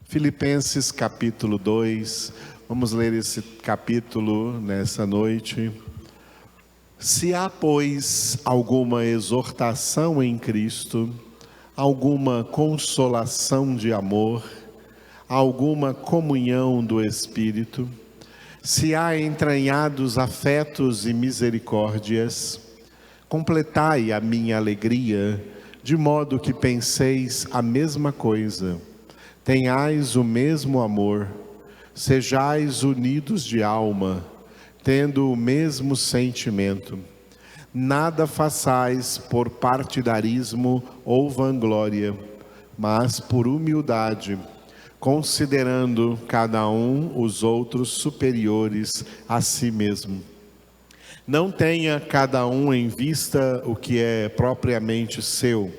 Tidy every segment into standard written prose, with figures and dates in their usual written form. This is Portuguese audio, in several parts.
Filipenses capítulo 2, vamos ler esse capítulo nessa noite. Se há, pois, alguma exortação em Cristo, alguma consolação de amor, alguma comunhão do Espírito, se há entranhados afetos e misericórdias, completai a minha alegria, de modo que penseis a mesma coisa, tenhais o mesmo amor, sejais unidos de alma, tendo o mesmo sentimento. Nada façais por partidarismo ou vanglória, mas por humildade, considerando cada um os outros superiores a si mesmo. Não tenha cada um em vista o que é propriamente seu,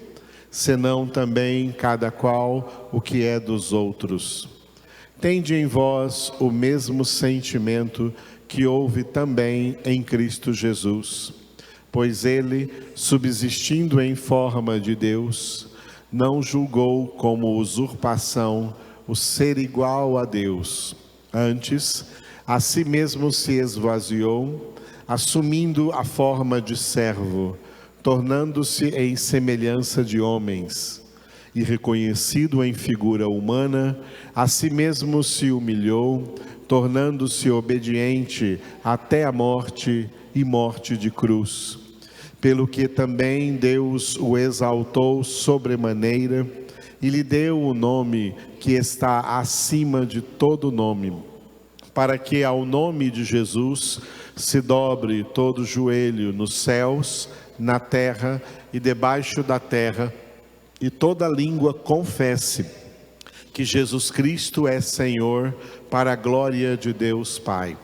senão também cada qual o que é dos outros. Tende em vós o mesmo sentimento que houve também em Cristo Jesus, pois ele, subsistindo em forma de Deus, não julgou como usurpação o ser igual a Deus. Antes, a si mesmo se esvaziou, assumindo a forma de servo, tornando-se em semelhança de homens, e reconhecido em figura humana, a si mesmo se humilhou, tornando-se obediente até a morte e morte de cruz. Pelo que também Deus o exaltou sobremaneira e lhe deu o nome que está acima de todo nome, para que ao nome de Jesus se dobre todo joelho nos céus, na terra e debaixo da terra, e toda língua confesse que Jesus Cristo é Senhor, para a glória de Deus Pai.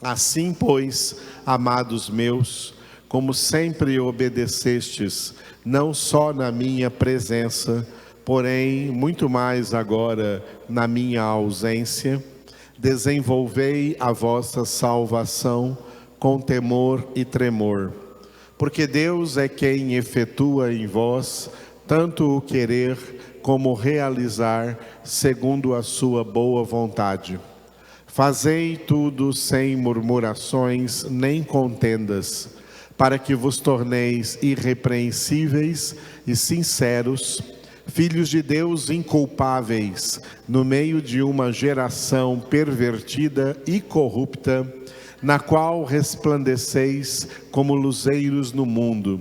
Assim, pois, amados meus, como sempre obedecestes, não só na minha presença, porém muito mais agora na minha ausência, desenvolvei a vossa salvação com temor e tremor. Porque Deus é quem efetua em vós tanto o querer como realizar segundo a sua boa vontade. Fazei tudo sem murmurações nem contendas, para que vos torneis irrepreensíveis e sinceros, filhos de Deus inculpáveis, no meio de uma geração pervertida e corrupta, na qual resplandeceis como luzeiros no mundo,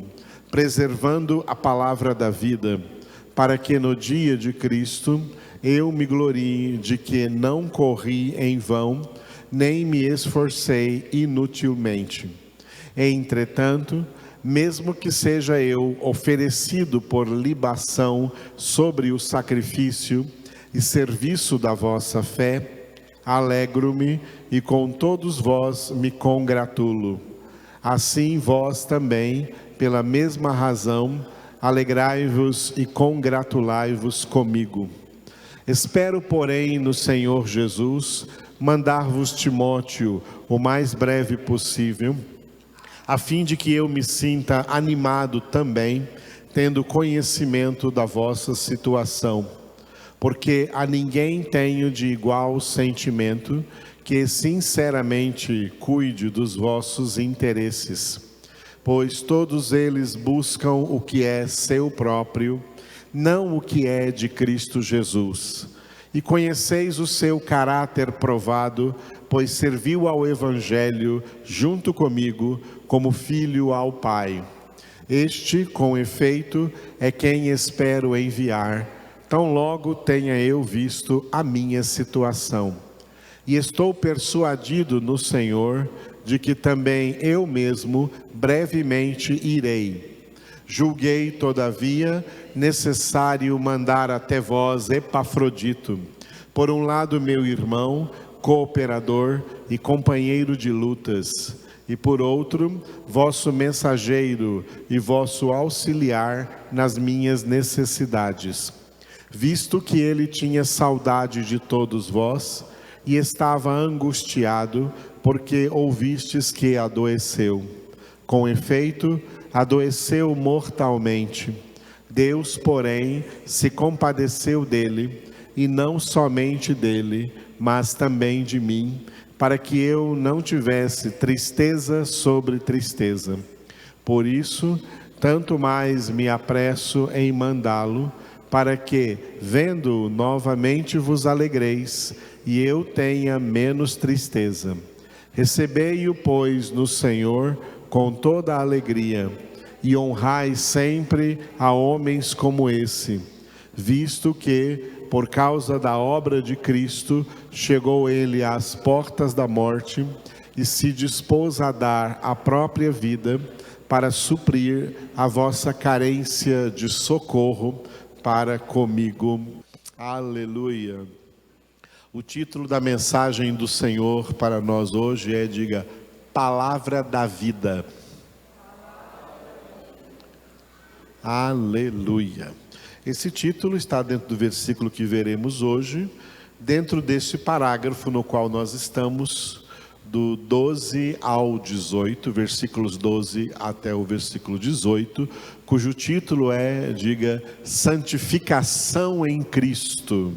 preservando a palavra da vida, para que no dia de Cristo eu me glorie de que não corri em vão, nem me esforcei inutilmente. Entretanto, mesmo que seja eu oferecido por libação sobre o sacrifício e serviço da vossa fé, alegro-me e com todos vós me congratulo. Assim vós também, pela mesma razão, alegrai-vos e congratulai-vos comigo. Espero, porém, no Senhor Jesus, mandar-vos Timóteo o mais breve possível, a fim de que eu me sinta animado também, tendo conhecimento da vossa situação. Porque a ninguém tenho de igual sentimento que sinceramente cuide dos vossos interesses, pois todos eles buscam o que é seu próprio, não o que é de Cristo Jesus. E conheceis o seu caráter provado, pois serviu ao Evangelho junto comigo como filho ao Pai. Este, com efeito, é quem espero enviar, tão logo tenha eu visto a minha situação. E estou persuadido no Senhor de que também eu mesmo brevemente irei. Julguei, todavia, necessário mandar até vós Epafrodito, por um lado meu irmão, cooperador e companheiro de lutas, e por outro, vosso mensageiro e vosso auxiliar nas minhas necessidades. Visto que ele tinha saudade de todos vós, e estava angustiado, porque ouvistes que adoeceu. Com efeito, adoeceu mortalmente. Deus, porém, se compadeceu dele, e não somente dele, mas também de mim, para que eu não tivesse tristeza sobre tristeza. Por isso, tanto mais me apresso em mandá-lo, para que, vendo-o novamente, vos alegreis, e eu tenha menos tristeza. Recebei-o, pois, no Senhor com toda a alegria, e honrai sempre a homens como esse, visto que, por causa da obra de Cristo, chegou ele às portas da morte e se dispôs a dar a própria vida para suprir a vossa carência de socorro para comigo. Aleluia. O título da mensagem do Senhor para nós hoje é, diga, Palavra da Vida. Aleluia. Esse título está dentro do versículo que veremos hoje, dentro desse parágrafo no qual nós estamos, do 12 ao 18, versículos 12 até o versículo 18, cujo título é, diga, Santificação em Cristo.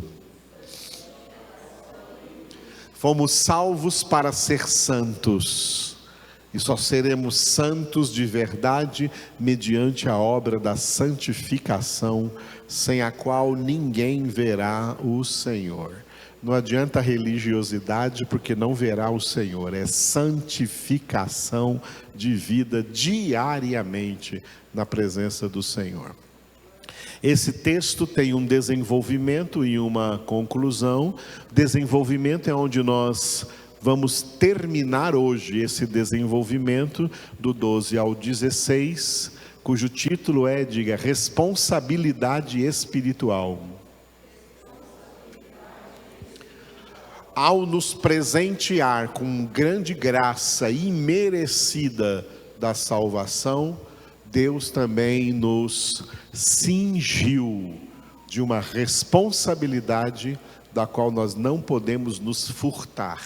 Fomos salvos para ser santos, e só seremos santos de verdade mediante a obra da santificação, sem a qual ninguém verá o Senhor. Não adianta religiosidade, porque não verá o Senhor. É santificação de vida diariamente na presença do Senhor. Esse texto tem um desenvolvimento e uma conclusão. Desenvolvimento é onde nós vamos terminar hoje esse desenvolvimento do 12 ao 16, cujo título é, diga, responsabilidade espiritual. Ao nos presentear com grande graça imerecida da salvação, Deus também nos cingiu de uma responsabilidade da qual nós não podemos nos furtar.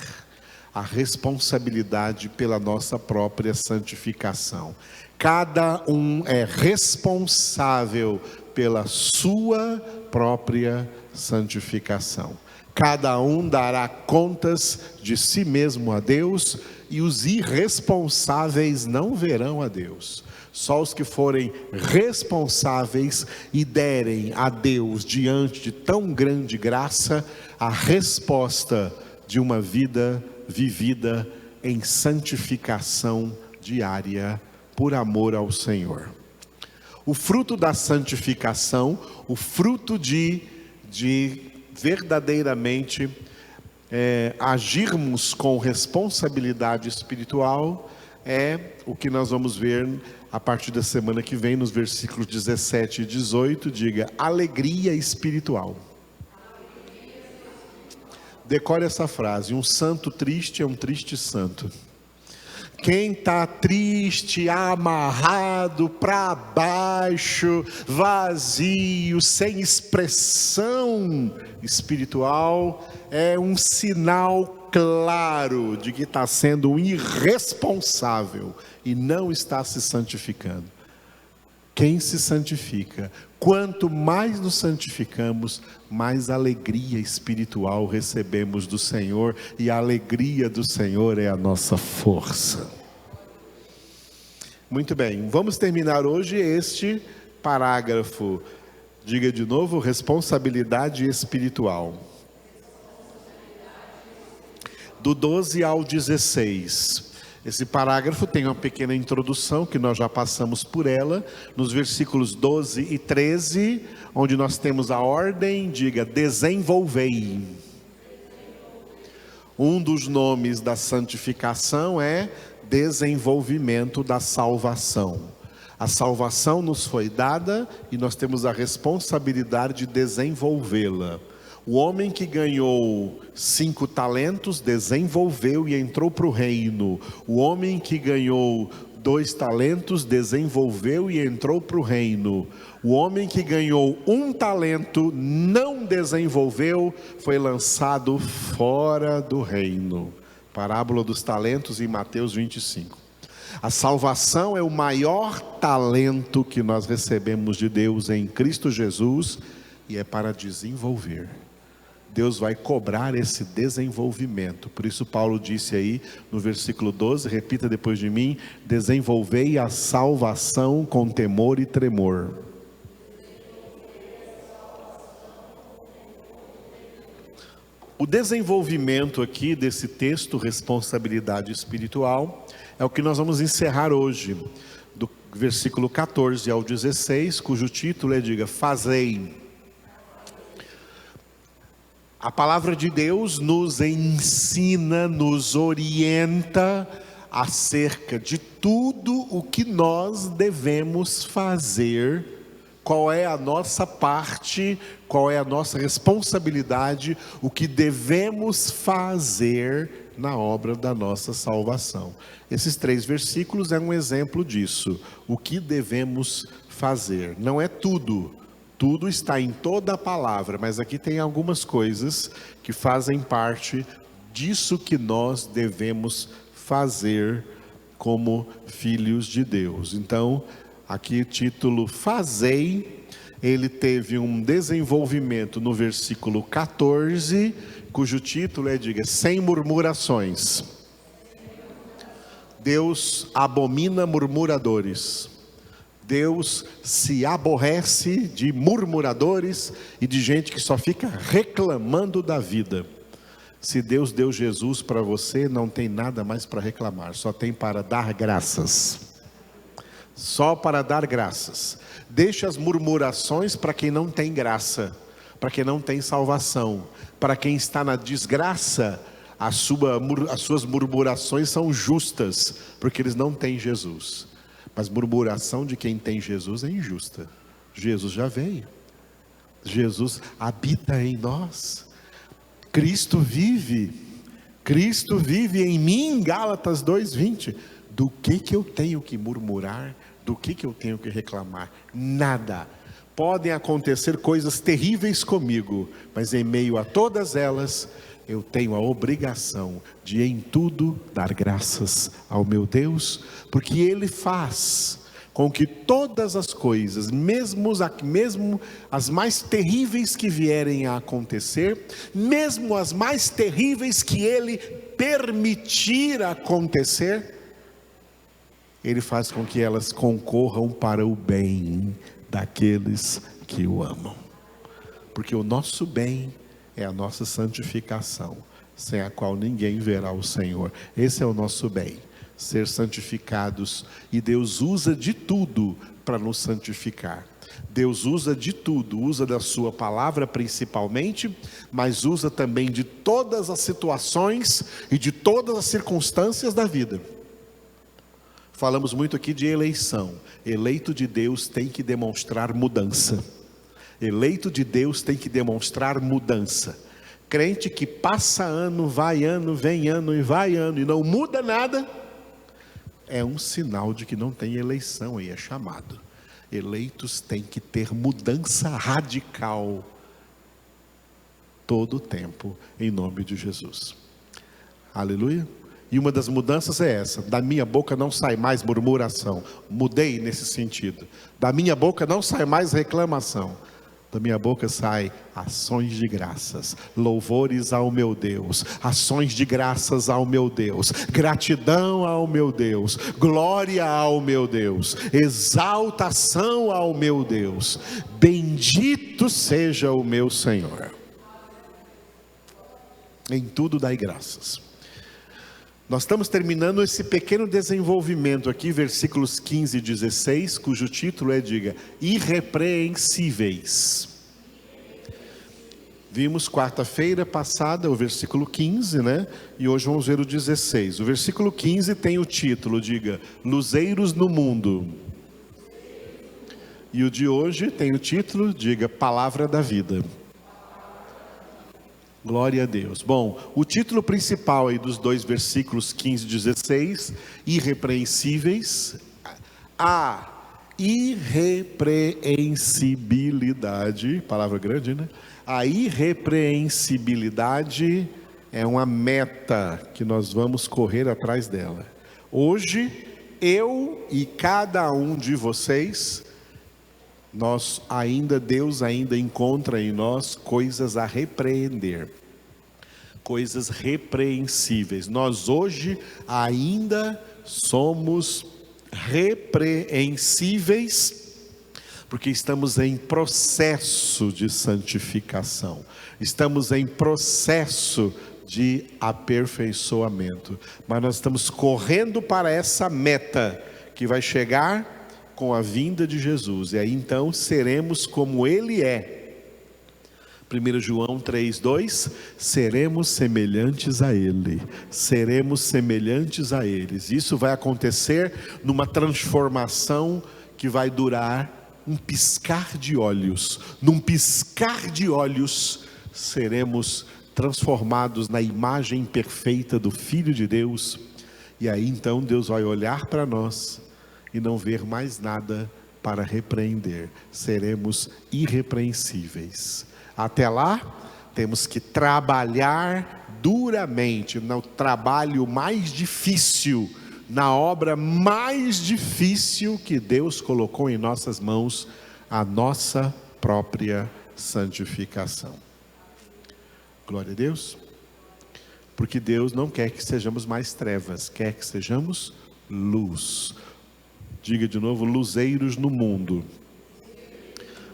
A responsabilidade pela nossa própria santificação. Cada um é responsável pela sua própria santificação. Cada um dará contas de si mesmo a Deus, e os irresponsáveis não verão a Deus. Só os que forem responsáveis e derem a Deus, diante de tão grande graça, a resposta de uma vida vivida em santificação diária, por amor ao Senhor. O fruto da santificação, o fruto de verdadeiramente agirmos com responsabilidade espiritual, é o que nós vamos ver a partir da semana que vem, nos versículos 17 e 18, diga, alegria espiritual. Decore essa frase: um santo triste é um triste santo. Quem está triste, amarrado, para baixo, vazio, sem expressão espiritual, é um sinal claro de que está sendo um irresponsável e não está se santificando. Quem se santifica, quanto mais nos santificamos, mais alegria espiritual recebemos do Senhor, e a alegria do Senhor é a nossa força. Muito bem, vamos terminar hoje este parágrafo. Diga de novo, responsabilidade espiritual. Do 12 ao 16. Esse parágrafo tem uma pequena introdução, que nós já passamos por ela, nos versículos 12 e 13, onde nós temos a ordem, diga, desenvolvei. Um dos nomes da santificação é desenvolvimento da salvação. A salvação nos foi dada e nós temos a responsabilidade de desenvolvê-la. O homem que ganhou 5 talentos, desenvolveu e entrou para o reino. O homem que ganhou 2 talentos, desenvolveu e entrou para o reino. O homem que ganhou 1 talento, não desenvolveu, foi lançado fora do reino. Parábola dos talentos em Mateus 25. A salvação é o maior talento que nós recebemos de Deus em Cristo Jesus, e é para desenvolver. Deus vai cobrar esse desenvolvimento. Por isso Paulo disse aí no versículo 12, repita depois de mim: desenvolvei a salvação com temor e tremor. O desenvolvimento aqui desse texto, responsabilidade espiritual, é o que nós vamos encerrar hoje, do versículo 14 ao 16, cujo título é, diga, fazei. A palavra de Deus nos ensina, nos orienta acerca de tudo o que nós devemos fazer. Qual é a nossa parte, qual é a nossa responsabilidade, o que devemos fazer na obra da nossa salvação. Esses 3 versículos é um exemplo disso, o que devemos fazer. Não é tudo, tudo está em toda a palavra, mas aqui tem algumas coisas que fazem parte disso que nós devemos fazer como filhos de Deus. Então, aqui o título fazei, ele teve um desenvolvimento no versículo 14, cujo título é, diga, sem murmurações. Deus abomina murmuradores. Deus se aborrece de murmuradores e de gente que só fica reclamando da vida. Se Deus deu Jesus para você, não tem nada mais para reclamar, só tem para dar graças. Só para dar graças. Deixa as murmurações para quem não tem graça, para quem não tem salvação, para quem está na desgraça. As suas murmurações são justas, porque eles não têm Jesus. Mas murmuração de quem tem Jesus é injusta. Jesus já veio, Jesus habita em nós, Cristo vive em mim, Gálatas 2:20. Do que eu tenho que murmurar? Do que eu tenho que reclamar? Nada. Podem acontecer coisas terríveis comigo, mas em meio a todas elas, eu tenho a obrigação de em tudo dar graças ao meu Deus, porque Ele faz com que todas as coisas, mesmo as mais terríveis que vierem a acontecer, mesmo as mais terríveis que Ele permitir acontecer, Ele faz com que elas concorram para o bem daqueles que o amam. Porque o nosso bem é a nossa santificação, sem a qual ninguém verá o Senhor. Esse é o nosso bem, ser santificados. E Deus usa de tudo para nos santificar. Deus usa de tudo, usa da sua palavra principalmente, mas usa também de todas as situações e de todas as circunstâncias da vida. Falamos muito aqui de eleição. Eleito de Deus tem que demonstrar mudança. Eleito de Deus tem que demonstrar mudança. Crente que passa ano, vai ano, vem ano e vai ano e não muda nada, é um sinal de que não tem eleição aí, é chamado. Eleitos têm que ter mudança radical todo o tempo, em nome de Jesus. Aleluia. E uma das mudanças é essa: da minha boca não sai mais murmuração. Mudei nesse sentido. Da minha boca não sai mais reclamação. Da minha boca sai ações de graças, louvores ao meu Deus, ações de graças ao meu Deus, gratidão ao meu Deus, glória ao meu Deus, exaltação ao meu Deus. Bendito seja o meu Senhor. Em tudo dai graças. Nós estamos terminando esse pequeno desenvolvimento aqui, versículos 15 e 16, cujo título é, diga, irrepreensíveis. Vimos quarta-feira passada o versículo 15, né? E hoje vamos ver o 16. O versículo 15 tem o título, diga, luzeiros no mundo. E o de hoje tem o título, diga, palavra da vida. Glória a Deus. Bom, o título principal aí dos 2 versículos 15 e 16, irrepreensíveis. A irrepreensibilidade, palavra grande, né? A irrepreensibilidade é uma meta que nós vamos correr atrás dela. Hoje, eu e cada um de vocês Deus ainda encontra em nós coisas a repreender, coisas repreensíveis. Nós hoje ainda somos repreensíveis, porque estamos em processo de santificação, estamos em processo de aperfeiçoamento, mas nós estamos correndo para essa meta, que vai chegar com a vinda de Jesus, e aí então seremos como Ele é. 1 João 3,2, seremos semelhantes a Ele, seremos semelhantes a eles. Isso vai acontecer numa transformação que vai durar um piscar de olhos. Num piscar de olhos seremos transformados na imagem perfeita do Filho de Deus, e aí então Deus vai olhar para nós e não ver mais nada para repreender, seremos irrepreensíveis. Até lá, temos que trabalhar duramente, no trabalho mais difícil, na obra mais difícil que Deus colocou em nossas mãos, a nossa própria santificação. Glória a Deus, porque Deus não quer que sejamos mais trevas, quer que sejamos luz. Diga de novo, luzeiros no mundo.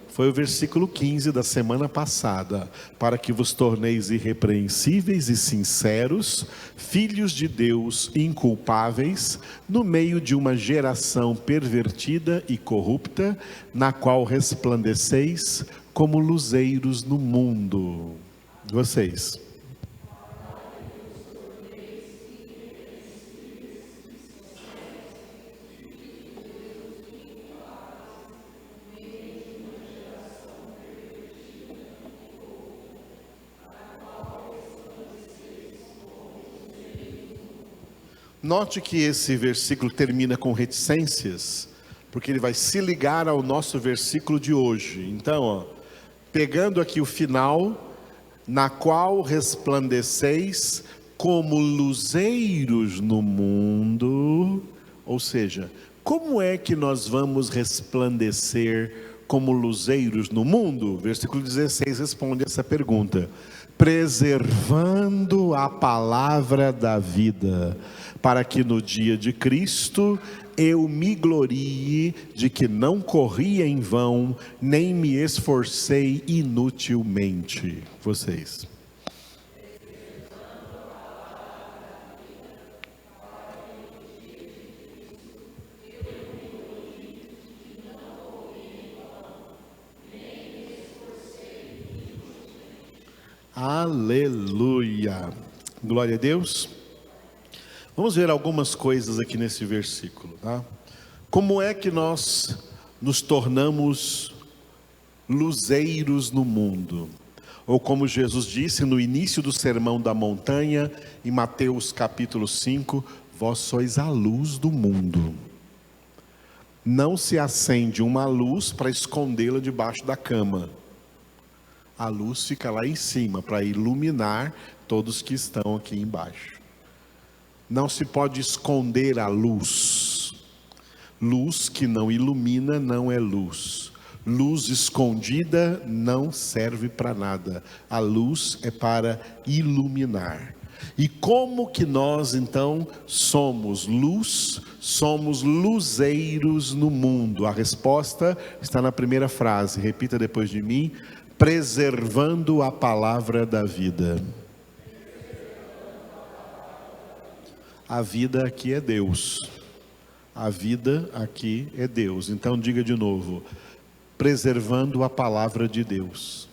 Foi o versículo 15 da semana passada. Para que vos torneis irrepreensíveis e sinceros, filhos de Deus inculpáveis, no meio de uma geração pervertida e corrupta, na qual resplandeceis como luzeiros no mundo. Vocês. Note que esse versículo termina com reticências, porque ele vai se ligar ao nosso versículo de hoje. Então, pegando aqui o final, na qual resplandeceis como luzeiros no mundo, ou seja, como é que nós vamos resplandecer como luzeiros no mundo? Versículo 16 responde essa pergunta: preservando a palavra da vida, para que no dia de Cristo eu me glorie de que não corri em vão, nem me esforcei inutilmente. Vocês. Aleluia, glória a Deus. Vamos ver algumas coisas aqui nesse versículo, tá? Como é que nós nos tornamos luzeiros no mundo? Ou como Jesus disse no início do Sermão da Montanha, em Mateus capítulo 5, vós sois a luz do mundo. Não se acende uma luz para escondê-la debaixo da cama. A luz fica lá em cima para iluminar todos que estão aqui embaixo. Não se pode esconder a luz. Luz que não ilumina não é luz. Luz escondida não serve para nada. A luz é para iluminar. E como que nós então somos luz, somos luzeiros no mundo? A resposta está na primeira frase, repita depois de mim: preservando a palavra da vida. A vida aqui é Deus. A vida aqui é Deus. Então diga de novo: preservando a palavra de Deus.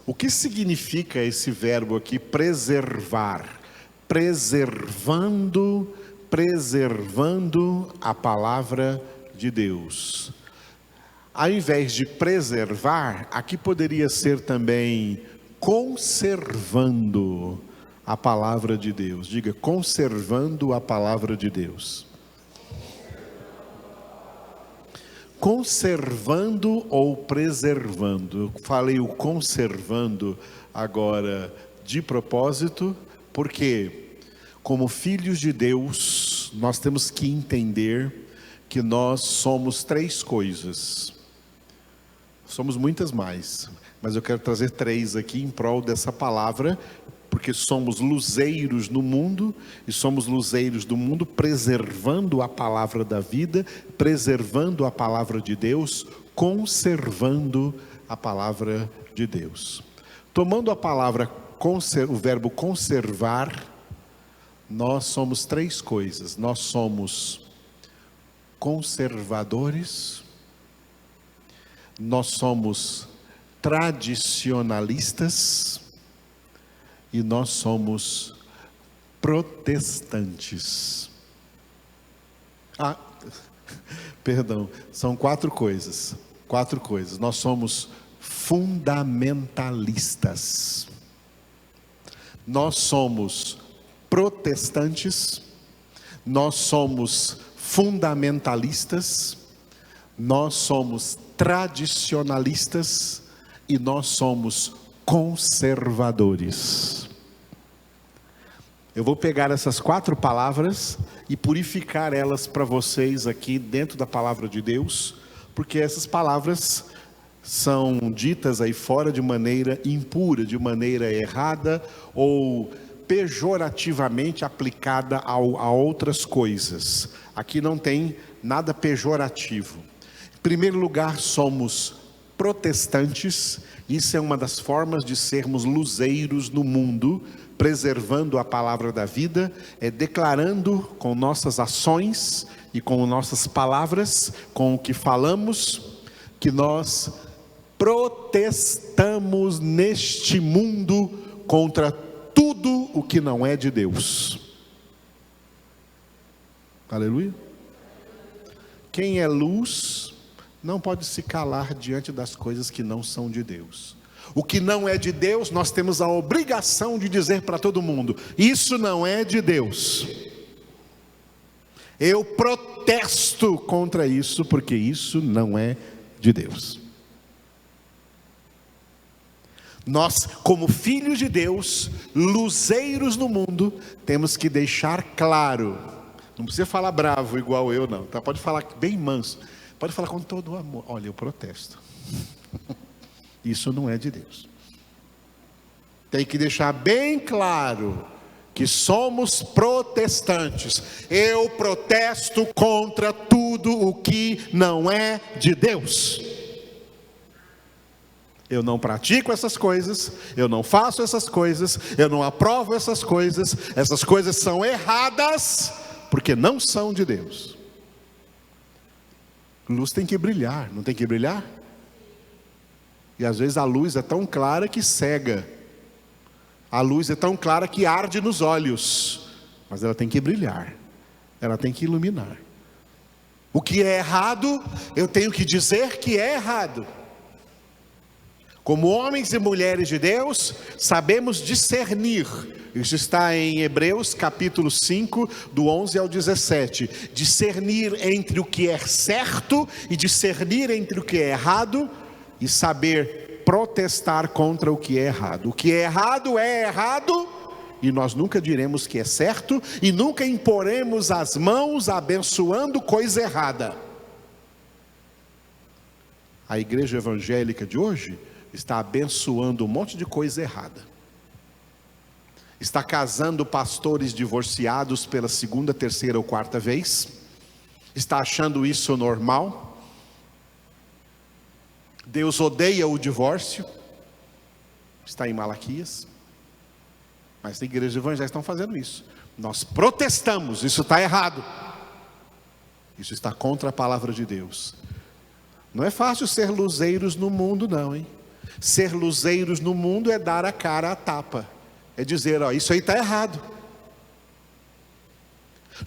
O que significa esse verbo aqui, preservar? Preservando a palavra de Deus. Ao invés de preservar, aqui poderia ser também conservando a palavra de Deus. Diga, conservando a palavra de Deus. Conservando ou preservando. Eu falei o conservando agora de propósito, porque como filhos de Deus, nós temos que entender que nós somos três coisas. Somos muitas mais, mas eu quero trazer três aqui em prol dessa palavra, porque somos luzeiros no mundo, e somos luzeiros do mundo preservando a palavra da vida, preservando a palavra de Deus, conservando a palavra de Deus. Tomando a palavra, o verbo conservar, nós somos três coisas. Nós somos conservadores, nós somos tradicionalistas e nós somos protestantes. Perdão, são quatro coisas. Nós somos fundamentalistas, nós somos protestantes, nós somos fundamentalistas, nós somos tradicionalistas e nós somos conservadores. Eu vou pegar essas quatro palavras e purificar elas para vocês aqui dentro da palavra de Deus, porque essas palavras são ditas aí fora de maneira impura, de maneira errada ou pejorativamente aplicada a outras coisas. Aqui não tem nada pejorativo. Em primeiro lugar, somos protestantes. Isso é uma das formas de sermos luzeiros no mundo, preservando a palavra da vida, declarando com nossas ações e com nossas palavras, com o que falamos, que nós protestamos neste mundo contra tudo o que não é de Deus. Aleluia. Quem é luz não pode se calar diante das coisas que não são de Deus. O que não é de Deus, nós temos a obrigação de dizer para todo mundo: isso não é de Deus. Eu protesto contra isso, porque isso não é de Deus. Nós, como filhos de Deus, luzeiros no mundo, temos que deixar claro. Não precisa falar bravo igual eu não, tá? Pode falar bem manso, pode falar com todo o amor. Olha, eu protesto. Isso não é de Deus. Tem que deixar bem claro que somos protestantes. Eu protesto contra tudo o que não é de Deus. Eu não pratico essas coisas, eu não faço essas coisas, eu não aprovo essas coisas são erradas, porque não são de Deus. Luz tem que brilhar, não tem que brilhar? E às vezes a luz é tão clara que cega, a luz é tão clara que arde nos olhos, mas ela tem que brilhar, ela tem que iluminar. O que é errado, eu tenho que dizer que é errado. Como homens e mulheres de Deus, sabemos discernir. Isso está em Hebreus capítulo 5, do 11 ao 17. Discernir entre o que é certo e discernir entre o que é errado, e saber protestar contra o que é errado. O que é errado, e nós nunca diremos que é certo, e nunca imporemos as mãos abençoando coisa errada. A igreja evangélica de hoje está abençoando um monte de coisa errada. Está casando pastores divorciados pela segunda, terceira ou quarta vez. Está achando isso normal. Deus odeia o divórcio. Está em Malaquias. Mas as igrejas evangélicas estão fazendo isso. Nós protestamos, isso está errado. Isso está contra a palavra de Deus. Não é fácil ser luzeiros no mundo não, hein? Ser luzeiros no mundo é dar a cara à tapa. É dizer, ó, isso aí está errado.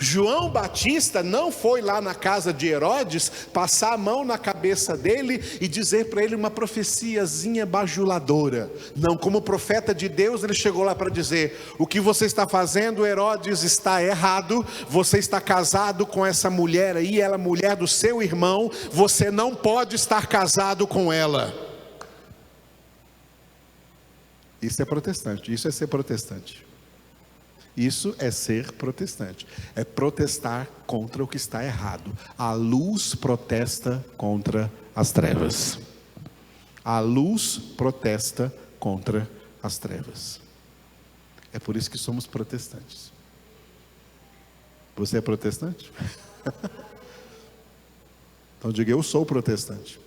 João Batista não foi lá na casa de Herodes passar a mão na cabeça dele e dizer para ele uma profeciazinha bajuladora. Não, como profeta de Deus, ele chegou lá para dizer: o que você está fazendo, Herodes, está errado. Você está casado com essa mulher aí, ela é mulher do seu irmão. Você não pode estar casado com ela. Isso é protestante, isso é ser protestante. Isso é ser protestante, é protestar contra o que está errado. A luz protesta contra as trevas. A luz protesta contra as trevas. É por isso que somos protestantes. Você é protestante? Então diga, eu sou protestante.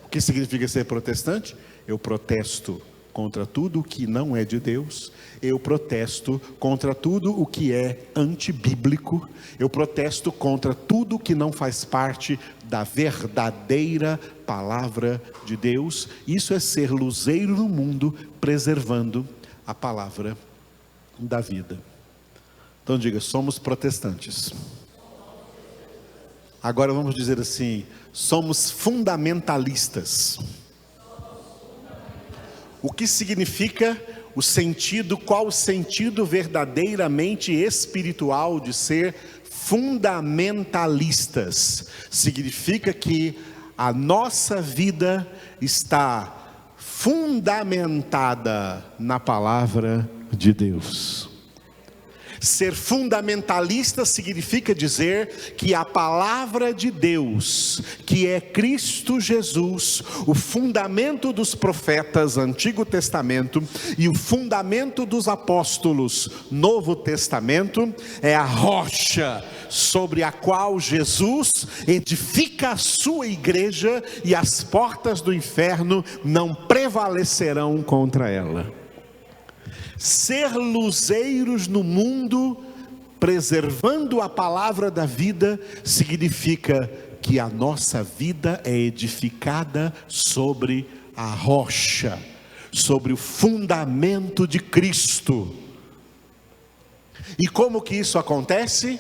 O que significa ser protestante? Eu protesto contra tudo o que não é de Deus. Eu protesto contra tudo o que é antibíblico. Eu protesto contra tudo que não faz parte da verdadeira palavra de Deus. Isso é ser luzeiro no mundo, preservando a palavra da vida. Então diga, somos protestantes. Agora vamos dizer assim, somos fundamentalistas. O que significa o sentido, qual o sentido verdadeiramente espiritual de ser fundamentalistas? Significa que a nossa vida está fundamentada na palavra de Deus. Ser fundamentalista significa dizer que a palavra de Deus, que é Cristo Jesus, o fundamento dos profetas, Antigo Testamento, e o fundamento dos apóstolos, Novo Testamento, é a rocha sobre a qual Jesus edifica a sua igreja, e as portas do inferno não prevalecerão contra ela. Ser luzeiros no mundo, preservando a palavra da vida, significa que a nossa vida é edificada sobre a rocha, sobre o fundamento de Cristo. E como que isso acontece?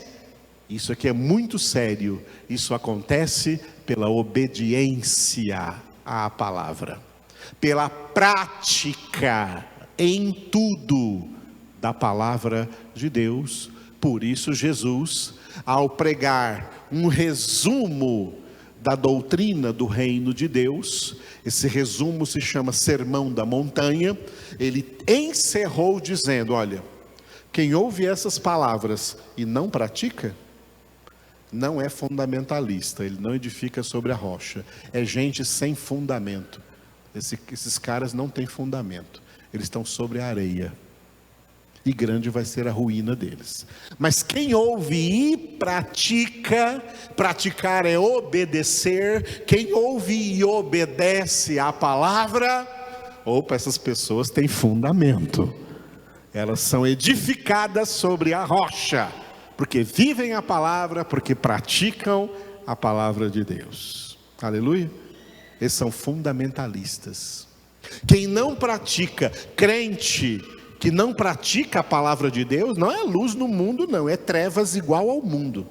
Isso aqui é muito sério. Isso acontece pela obediência à palavra, pela prática em tudo da palavra de Deus. Por isso Jesus, ao pregar um resumo da doutrina do reino de Deus, esse resumo se chama Sermão da Montanha, ele encerrou dizendo, olha, quem ouve essas palavras e não pratica, não é fundamentalista, ele não edifica sobre a rocha, é gente sem fundamento. Esses caras não têm fundamento. Eles estão sobre a areia, e grande vai ser a ruína deles. Mas quem ouve e pratica, praticar é obedecer, quem ouve e obedece à palavra, opa, essas pessoas têm fundamento, elas são edificadas sobre a rocha, porque vivem a palavra, porque praticam a palavra de Deus. Aleluia. Eles são fundamentalistas. Quem não pratica, crente que não pratica a palavra de Deus, não é luz no mundo, não, é trevas igual ao mundo.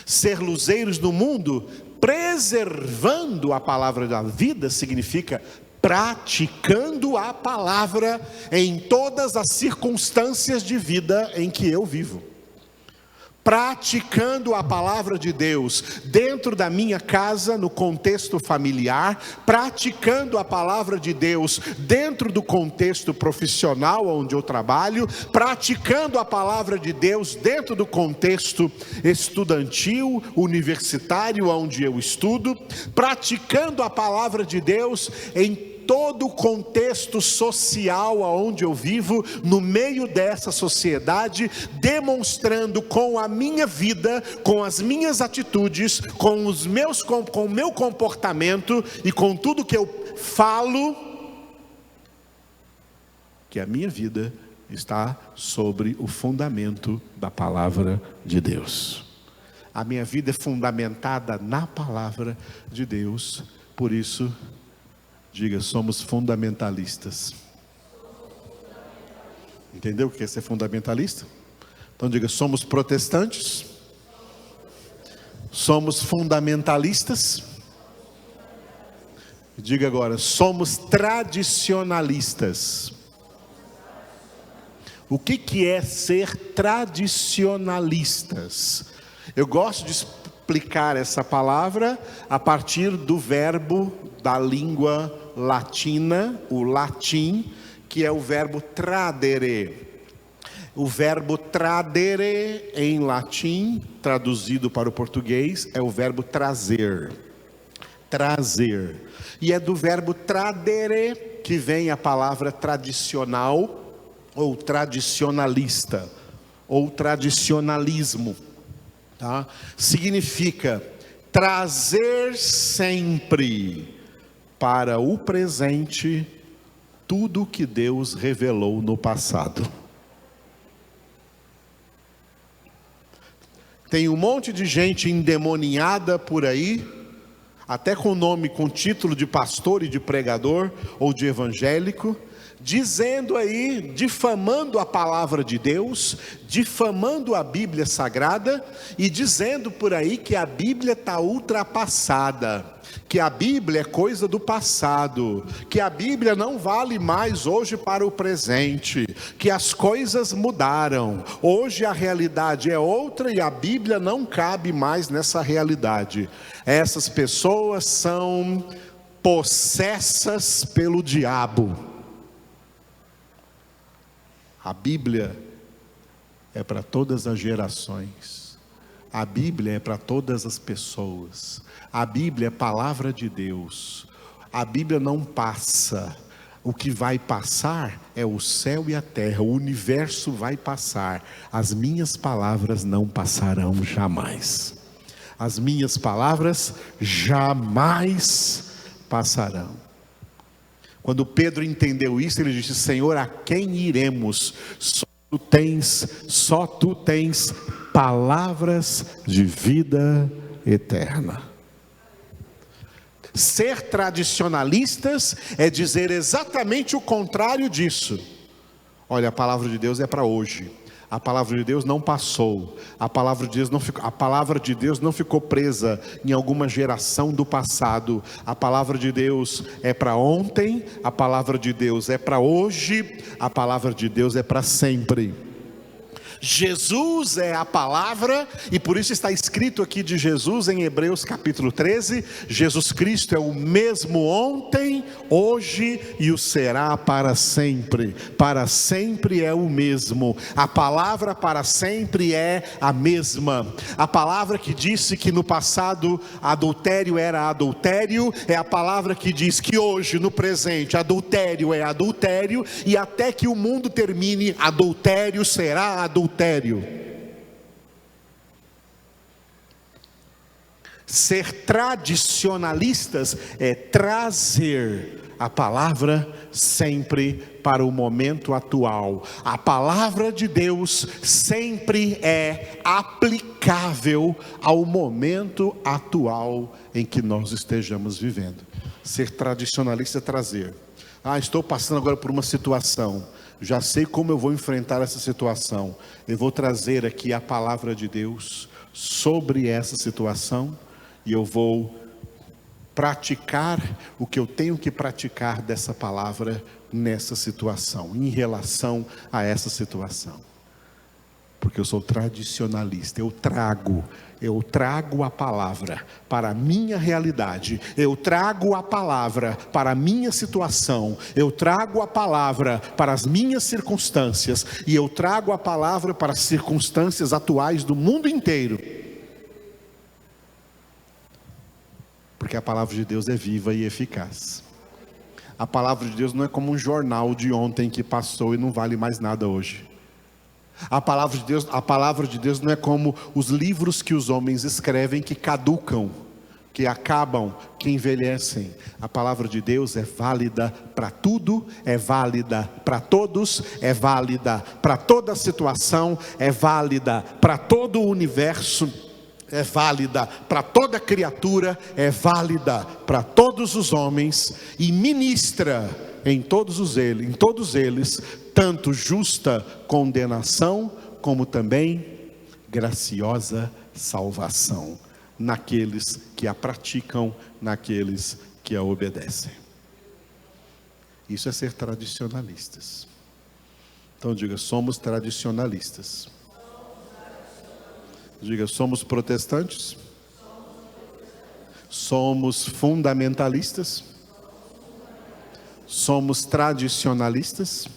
Ser luzeiros no mundo, preservando a palavra da vida, significa praticando a palavra em todas as circunstâncias de vida em que eu vivo. Praticando a palavra de Deus dentro da minha casa, no contexto familiar, praticando a palavra de Deus dentro do contexto profissional onde eu trabalho, praticando a palavra de Deus dentro do contexto estudantil, universitário onde eu estudo, praticando a palavra de Deus em todo o contexto social aonde eu vivo, no meio dessa sociedade, demonstrando com a minha vida, com as minhas atitudes, com o meu comportamento e com tudo que eu falo, que a minha vida está sobre o fundamento da palavra de Deus. A minha vida é fundamentada na palavra de Deus, por isso, diga, somos fundamentalistas. Entendeu o que é ser fundamentalista? Então diga, somos protestantes, somos fundamentalistas. Diga agora, somos tradicionalistas. O que é ser tradicionalistas? Eu gosto de explicar essa palavra a partir do verbo da língua latina, o latim, que é o verbo tradere. O verbo tradere em latim, traduzido para o português, é o verbo trazer. Trazer. E é do verbo tradere que vem a palavra tradicional, ou tradicionalista, ou tradicionalismo. Tá? Significa trazer sempre para o presente tudo que Deus revelou no passado. Tem um monte de gente endemoniada por aí, até com nome, com título de pastor e de pregador, ou de evangélico, dizendo aí, difamando a palavra de Deus, difamando a Bíblia Sagrada, e dizendo por aí que a Bíblia está ultrapassada, que a Bíblia é coisa do passado, que a Bíblia não vale mais hoje para o presente, que as coisas mudaram, hoje a realidade é outra e a Bíblia não cabe mais nessa realidade. Essas pessoas são possessas pelo diabo. A Bíblia é para todas as gerações. A Bíblia é para todas as pessoas. A Bíblia é palavra de Deus. A Bíblia não passa. O que vai passar é o céu e a terra. O universo vai passar. As minhas palavras não passarão jamais. As minhas palavras jamais passarão. Quando Pedro entendeu isso, ele disse: Senhor, a quem iremos? Só tu tens palavras de vida eterna. Ser tradicionalistas é dizer exatamente o contrário disso. Olha, a palavra de Deus é para hoje. A palavra de Deus não passou. A palavra de Deus não ficou presa em alguma geração do passado. A palavra de Deus é para ontem. A palavra de Deus é para hoje. A palavra de Deus é para sempre. Jesus é a palavra, e por isso está escrito aqui de Jesus em Hebreus capítulo 13, Jesus Cristo é o mesmo ontem, hoje e o será para sempre é o mesmo, a palavra para sempre é a mesma. A palavra que disse que no passado adultério era adultério, é a palavra que diz que hoje no presente adultério é adultério, e até que o mundo termine, adultério será adultério. Ser tradicionalistas é trazer a palavra sempre para o momento atual. A palavra de Deus sempre é aplicável ao momento atual em que nós estejamos vivendo. Ser tradicionalista é trazer. Estou passando agora por uma situação. Já sei como eu vou enfrentar essa situação. Eu vou trazer aqui a palavra de Deus sobre essa situação e eu vou praticar o que eu tenho que praticar dessa palavra nessa situação, em relação a essa situação. Porque eu sou tradicionalista, eu trago a palavra para a minha realidade, eu trago a palavra para a minha situação, eu trago a palavra para as minhas circunstâncias, e eu trago a palavra para as circunstâncias atuais do mundo inteiro. Porque a palavra de Deus é viva e eficaz. A palavra de Deus não é como um jornal de ontem que passou e não vale mais nada hoje. A palavra de Deus não é como os livros que os homens escrevem que caducam, que acabam, que envelhecem. A palavra de Deus é válida para tudo, é válida para todos, é válida para toda situação, é válida para todo o universo, é válida para toda criatura, é válida para todos os homens, e ministra em todos eles, tanto justa condenação, como também graciosa salvação, naqueles que a praticam, naqueles que a obedecem. Isso é ser tradicionalistas. Então diga, somos tradicionalistas. Diga, somos protestantes? Somos fundamentalistas? Somos tradicionalistas?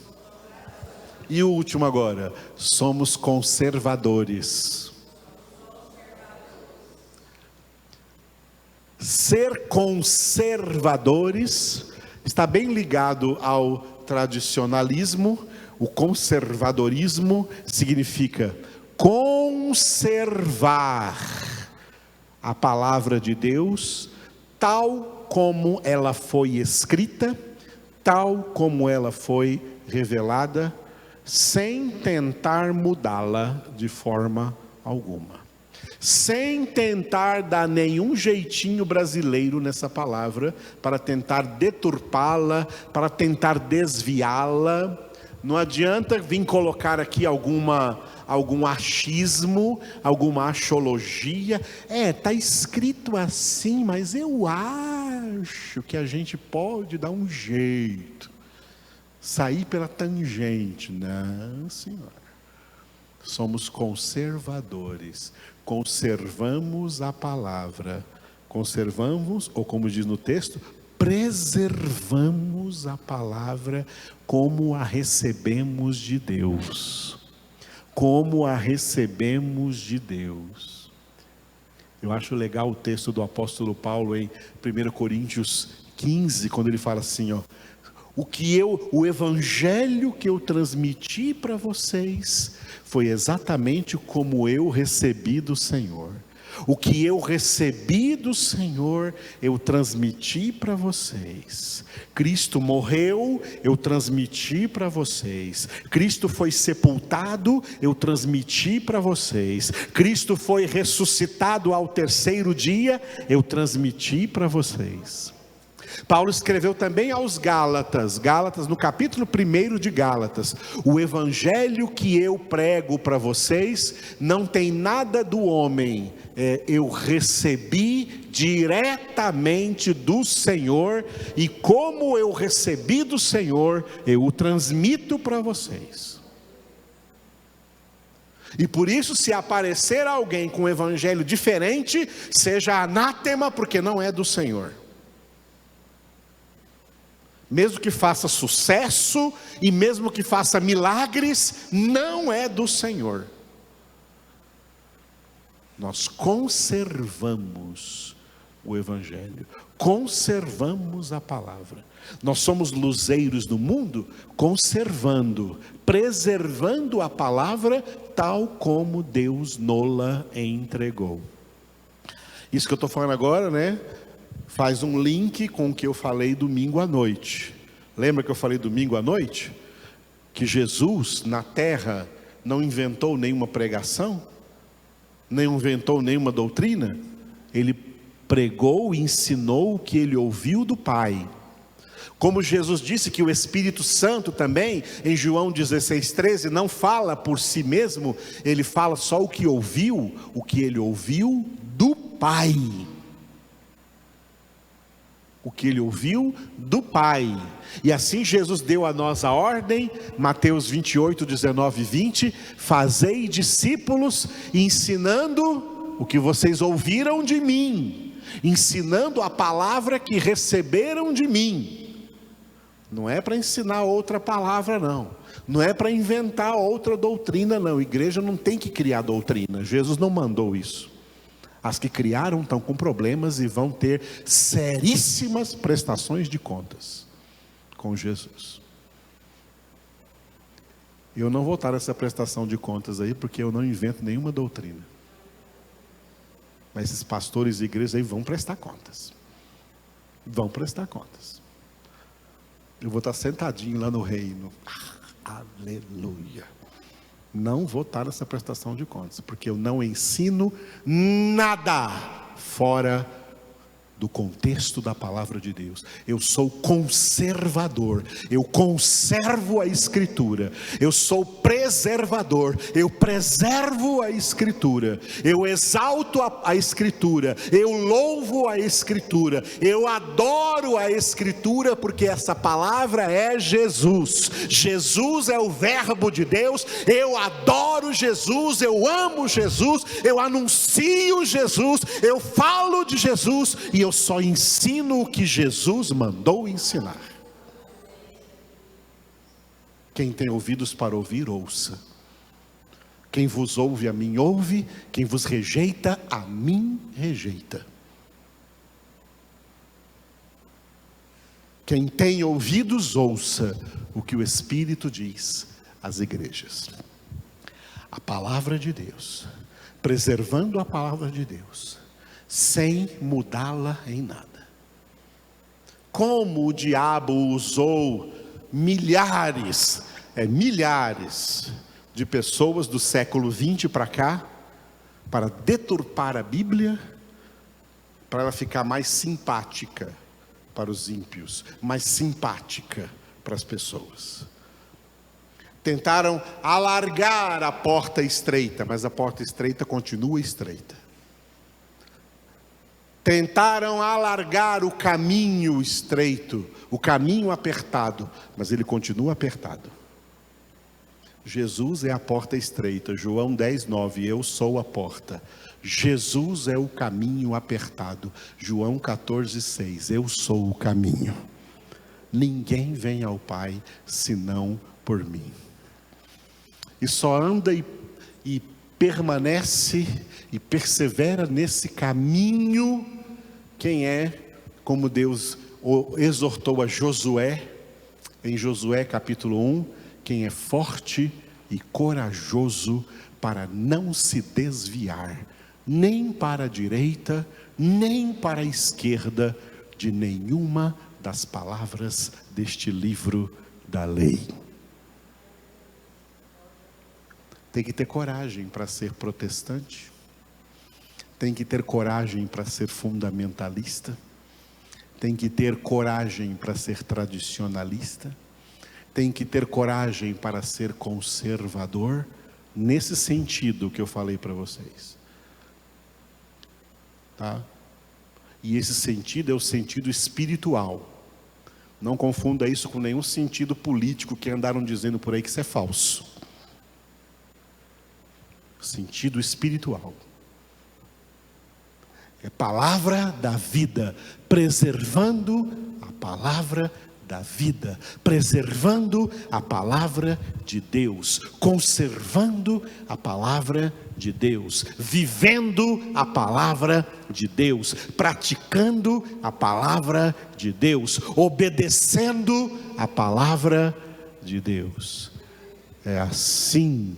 E o último agora, somos conservadores. Ser conservadores está bem ligado ao tradicionalismo. O conservadorismo significa conservar a palavra de Deus tal como ela foi escrita, tal como ela foi revelada, sem tentar mudá-la de forma alguma. Sem tentar dar nenhum jeitinho brasileiro nessa palavra, para tentar deturpá-la, para tentar desviá-la. Não adianta vir colocar aqui algum achismo, alguma axiologia. Está escrito assim, mas eu acho que a gente pode dar um jeito. Sair pela tangente. Não, senhora. Somos conservadores. Conservamos a palavra. Conservamos, ou como diz no texto, preservamos a palavra como a recebemos de Deus. Como a recebemos de Deus. Eu acho legal o texto do apóstolo Paulo em 1 Coríntios 15, quando ele fala assim, o evangelho que eu transmiti para vocês foi exatamente como eu recebi do Senhor. O que eu recebi do Senhor, eu transmiti para vocês. Cristo morreu, eu transmiti para vocês. Cristo foi sepultado, eu transmiti para vocês. Cristo foi ressuscitado ao terceiro dia, eu transmiti para vocês. Paulo escreveu também aos Gálatas, no capítulo 1 de Gálatas: o evangelho que eu prego para vocês não tem nada do homem, eu recebi diretamente do Senhor, e como eu recebi do Senhor, eu o transmito para vocês. E por isso, se aparecer alguém com um evangelho diferente, seja anátema, porque não é do Senhor. Mesmo que faça sucesso, e mesmo que faça milagres, não é do Senhor. Nós conservamos o evangelho, conservamos a palavra. Nós somos luzeiros do mundo, conservando, preservando a palavra, tal como Deus nola entregou. Isso que eu estou falando agora, faz um link com o que eu falei domingo à noite. Lembra que eu falei domingo à noite? Que Jesus na terra não inventou nenhuma pregação, não inventou nenhuma doutrina. Ele pregou e ensinou o que ele ouviu do Pai. Como Jesus disse que o Espírito Santo também, em João 16,13, não fala por si mesmo, ele fala só o que ele ouviu do Pai. O que ele ouviu do Pai. E assim Jesus deu a nós a ordem, Mateus 28, 19 e 20, fazei discípulos, ensinando o que vocês ouviram de mim, ensinando a palavra que receberam de mim. Não é para ensinar outra palavra, não é para inventar outra doutrina, não. A igreja não tem que criar doutrina, Jesus não mandou isso. As que criaram estão com problemas e vão ter seríssimas prestações de contas com Jesus. Eu não vou estar nessa prestação de contas aí, porque eu não invento nenhuma doutrina. Mas esses pastores e igrejas aí vão prestar contas. Vão prestar contas. Eu vou estar sentadinho lá no reino. Aleluia. Não vou estar nessa prestação de contas, porque eu não ensino nada fora do contexto da palavra de Deus. Eu sou conservador, eu conservo a Escritura. Eu sou preservador, eu preservo a Escritura. Eu exalto a Escritura, eu louvo a Escritura, eu adoro a Escritura, porque essa palavra é Jesus. Jesus é o verbo de Deus. Eu adoro Jesus, eu amo Jesus, eu anuncio Jesus, eu falo de Jesus, e eu só ensino o que Jesus mandou ensinar. Quem tem ouvidos para ouvir, ouça. Quem vos ouve, a mim ouve. Quem vos rejeita, a mim rejeita. Quem tem ouvidos, ouça o que o Espírito diz às igrejas. A palavra de Deus, preservando a palavra de Deus, sem mudá-la em nada. Como o diabo usou milhares de pessoas do século 20 para cá, para deturpar a Bíblia, para ela ficar mais simpática para os ímpios, mais simpática para as pessoas. Tentaram alargar a porta estreita, mas a porta estreita continua estreita. Tentaram alargar o caminho estreito, o caminho apertado, mas ele continua apertado. Jesus é a porta estreita, João 10:9, eu sou a porta. Jesus é o caminho apertado, João 14:6, eu sou o caminho. Ninguém vem ao Pai senão por mim. E só anda e permanece e persevera nesse caminho quem é, como Deus exortou a Josué, em Josué capítulo 1, quem é forte e corajoso para não se desviar, nem para a direita, nem para a esquerda, de nenhuma das palavras deste livro da lei. Tem que ter coragem para ser protestante, tem que ter coragem para ser fundamentalista, tem que ter coragem para ser tradicionalista, tem que ter coragem para ser conservador, nesse sentido que eu falei para vocês. Tá? E esse sentido é o sentido espiritual. Não confunda isso com nenhum sentido político que andaram dizendo por aí que isso é falso. Sentido espiritual. É palavra da vida, preservando a palavra da vida, preservando a palavra de Deus, conservando a palavra de Deus, vivendo a palavra de Deus, praticando a palavra de Deus, obedecendo a palavra de Deus. É assim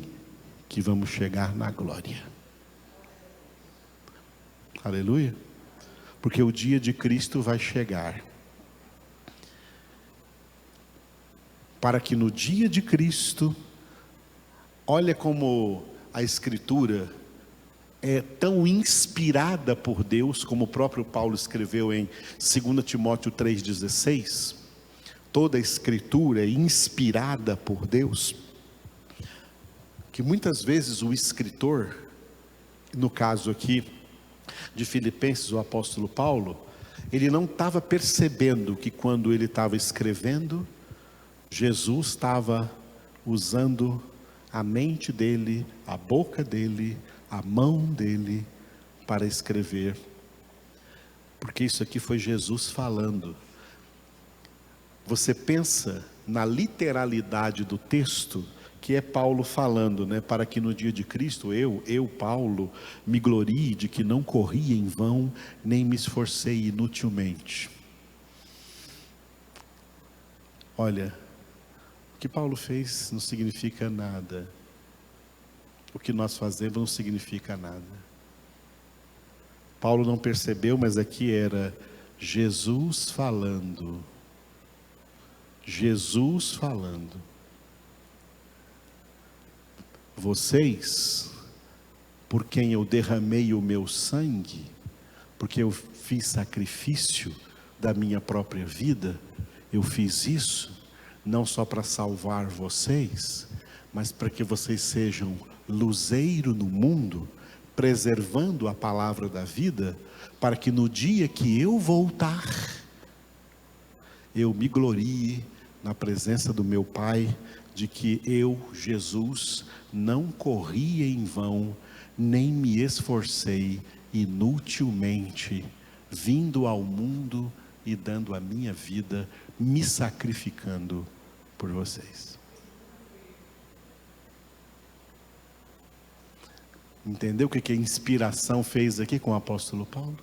que vamos chegar na glória. Aleluia. Porque o dia de Cristo vai chegar. Para que no dia de Cristo, olha como a Escritura é tão inspirada por Deus, como o próprio Paulo escreveu em 2 Timóteo 3,16. Toda a Escritura é inspirada por Deus, que muitas vezes o escritor, no caso aqui de Filipenses, o apóstolo Paulo, ele não estava percebendo que quando ele estava escrevendo, Jesus estava usando a mente dele, a boca dele, a mão dele para escrever, porque isso aqui foi Jesus falando. Você pensa na literalidade do texto, que é Paulo falando, né? Para que no dia de Cristo eu Paulo, me glorie de que não corri em vão, nem me esforcei inutilmente. Olha, o que Paulo fez não significa nada. O que nós fazemos não significa nada. Paulo não percebeu, mas aqui era Jesus falando. Jesus falando. Vocês, por quem eu derramei o meu sangue, porque eu fiz sacrifício da minha própria vida, eu fiz isso não só para salvar vocês, mas para que vocês sejam luzeiro no mundo, preservando a palavra da vida, para que no dia que eu voltar, eu me glorie na presença do meu Pai, de que eu, Jesus, não corri em vão, nem me esforcei inutilmente, vindo ao mundo e dando a minha vida, me sacrificando por vocês. Entendeu o que a inspiração fez aqui com o apóstolo Paulo?